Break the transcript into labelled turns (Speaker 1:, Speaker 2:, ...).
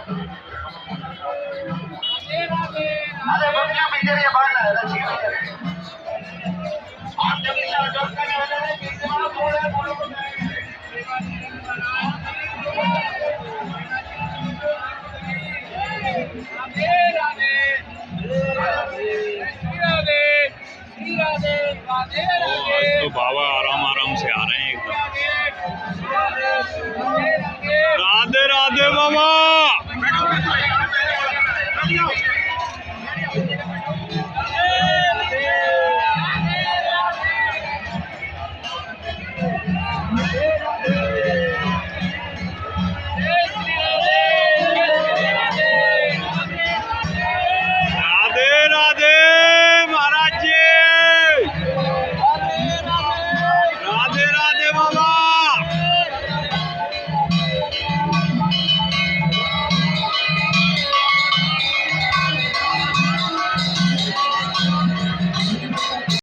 Speaker 1: अरे बच्चों पीछे ये बात है अच्छी आप जब इतना जोर करने वाले हैं कि जवाब बोले बोलो
Speaker 2: तो बाबा आराम आराम से आ रहे हैं एकदम।